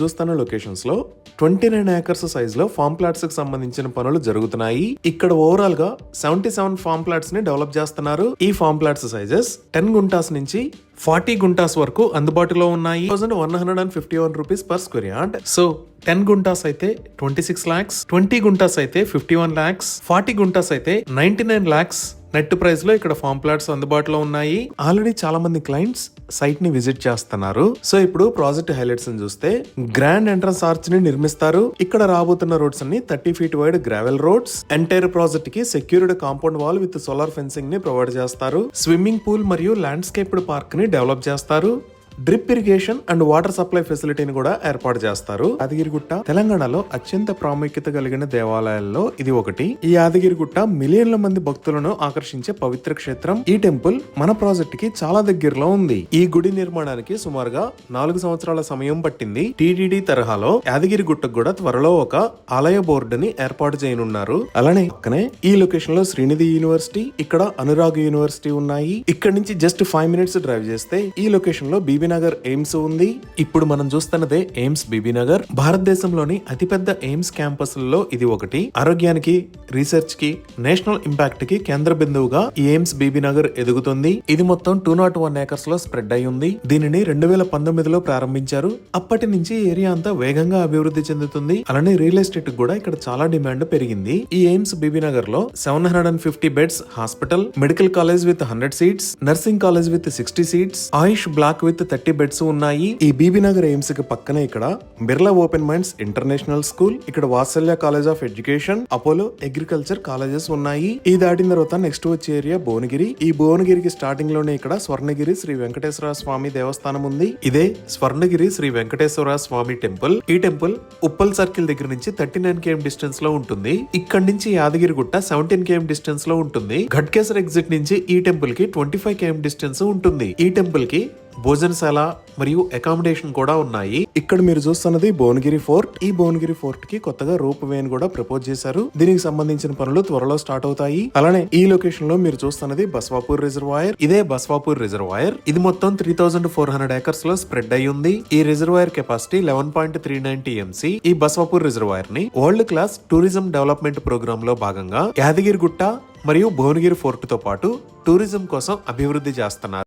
చూస్తున్న లొకేషన్స్ లో 29 acres size లో ఫార్మ్ ప్లాట్స్ కి సంబంధించిన పనులు జరుగుతున్నాయి. ఇక్కడ ఓవరాల్ గా 77 ఫార్మ్ ప్లాట్స్ ని డెవలప్ చేస్తున్నారు. ఈ ఫార్మ్ ప్లాట్స్ సైజెస్ 10 గుంటాస్ నుంచి 40 గుంటాస్ వరకు అందుబాటులో ఉన్నాయి. 1151 rupees per square yard. So 10 guntas అయితే 26 lakhs, 20 గుంటాస్ అయితే 51 lakhs, 40 గుంటాస్ అయితే 99 lakhs నెట్ ప్రైస్ లో ఇక్కడ ఫార్మ్ ప్లాట్స్ అందుబాటులో ఉన్నాయి. ఆల్రెడీ చాలా మంది క్లయింట్స్ సైట్ ని విజిట్ చేస్తున్నారు. సో ఇప్పుడు ప్రాజెక్ట్ హైలైట్స్ ని చూస్తే గ్రాండ్ ఎంట్రన్స్ ఆర్చ్ ని నిర్మిస్తారు. ఇక్కడ రాబోతున్న రోడ్స్ అన్ని 30 feet wide gravel roads. Entire project కి secured compound wall with solar fencing ని ప్రొవైడ్ చేస్తారు. స్విమ్మింగ్ పూల్ మరియు ల్యాండ్స్కేప్డ్ పార్క్ ని డెవలప్ చేస్తారు. Drip irrigation and water supply ఫెసిలిటీని కూడా ఏర్పాటు చేస్తారు. యాదగిరిగుట్ట తెలంగాణలో అత్యంత ప్రాముఖ్యత కలిగిన దేవాలయాల్లో ఇది ఒకటి. ఈ యాదగిరిగుట్ట మిలియన్ల మంది భక్తులను ఆకర్షించే పవిత్ర క్షేత్రం. ఈ టెంపుల్ మన ప్రాజెక్ట్ కి చాలా దగ్గరలో ఉంది. ఈ గుడి నిర్మాణానికి సుమారుగా 4 సంవత్సరాల సమయం పట్టింది. టీటీడీ తరహాలో యాదగిరిగుట్టకు కూడా త్వరలో ఒక ఆలయ బోర్డుని ఏర్పాటు చేయనున్నారు. అలానే పక్కనే ఈ లొకేషన్ లో శ్రీనిధి యూనివర్సిటీ, ఇక్కడ అనురాగ్ యూనివర్సిటీ ఉన్నాయి. ఇక్కడ నుంచి జస్ట్ 5 minutes డ్రైవ్ చేస్తే ఈ లొకేషన్ లో బీబీనగర్ ఎయిమ్స్ ఉంది. ఇప్పుడు మనం చూస్తున్నదే ఎయిమ్స్ బీబీనగర్. భారతదేశంలోని అతిపెద్ద ఎయిమ్స్ క్యాంపస్లలో ఇది ఒకటి. ఆరోగ్యానికి, రీసెర్చ్ కి, నేషనల్ ఇంపాక్ట్ కి కేంద్ర బిందువుగా ఈ ఎయిమ్స్ బీబీనగర్ ఎదుగుతుంది. ఇది మొత్తం 201 acres లో స్ప్రెడ్ అయి ఉంది. దీనిని 2019లో ప్రారంభించారు. అప్పటి నుంచి ఏరియా అంతా వేగంగా అభివృద్ధి చెందుతుంది. అలానే రియల్ ఎస్టేట్ కూడా ఇక్కడ చాలా డిమాండ్ పెరిగింది. ఈ ఎయిమ్స్ బీబీనగర్ లో 750 beds hospital, medical college with 100 seats, nursing college with 60 seats, AYUSH block with 30 beds ఉన్నాయి. ఈ బీబీనగర్ ఎయిమ్స్ కి పక్కనే ఇక్కడ Birla Open Minds International School, ఇక్కడ Vatsalya College of Education, Apollo agriculture colleges ఉన్నాయి. ఈ దాటిన తర్వాత నెక్స్ట్ వచ్చే ఏరియా భువనగిరి. ఈ భువనగిరికి స్టార్టింగ్ లోనే ఇక్కడ స్వర్ణగిరి శ్రీ వెంకటేశ్వర స్వామి దేవస్థానం ఉంది. ఇదే స్వర్ణగిరి శ్రీ వెంకటేశ్వర స్వామి టెంపుల్. ఈ టెంపుల్ ఉప్పల్ సర్కిల్ దగ్గర నుంచి 39 km డిస్టెన్స్ లో ఉంటుంది. ఇక్కడ నుంచి యాదగిరిగుట్ట 17 km డిస్టెన్స్ లో ఉంటుంది. ఘట్కేసర్ ఎగ్జిట్ నుంచి ఈ టెంపుల్ కి 25 km డిస్టెన్స్ ఉంటుంది. ఈ టెంపుల్ కి భోజనశాల మరియు అకామిడేషన్ కూడా ఉన్నాయి. ఇక్కడ మీరు చూస్తున్నది భువనగిరి ఫోర్ట్. ఈ భువనగిరి ఫోర్ట్ కి కొత్తగా రోప్ వే ని కూడా ప్రపోజ్ చేశారు. దీనికి సంబంధించిన పనులు త్వరలో స్టార్ట్ అవుతాయి. అలానే ఈ లొకేషన్ లో మీరు చూస్తున్నది బస్వాపూర్ రిజర్వాయర్. ఇదే బస్వాపూర్ రిజర్వాయర్. ఇది మొత్తం 3400 acres లో స్ప్రెడ్ అయి ఉంది. ఈ రిజర్వాయర్ కెపాసిటీ 11.39 TMC. ఈ బస్వాపూర్ రిజర్వాయర్ ని world class tourism development programme లో భాగంగా యాదగిరిగుట్ట మరియు భువనగిరి ఫోర్ట్ తో పాటు టూరిజం కోసం అభివృద్ధి చేస్తున్నారు.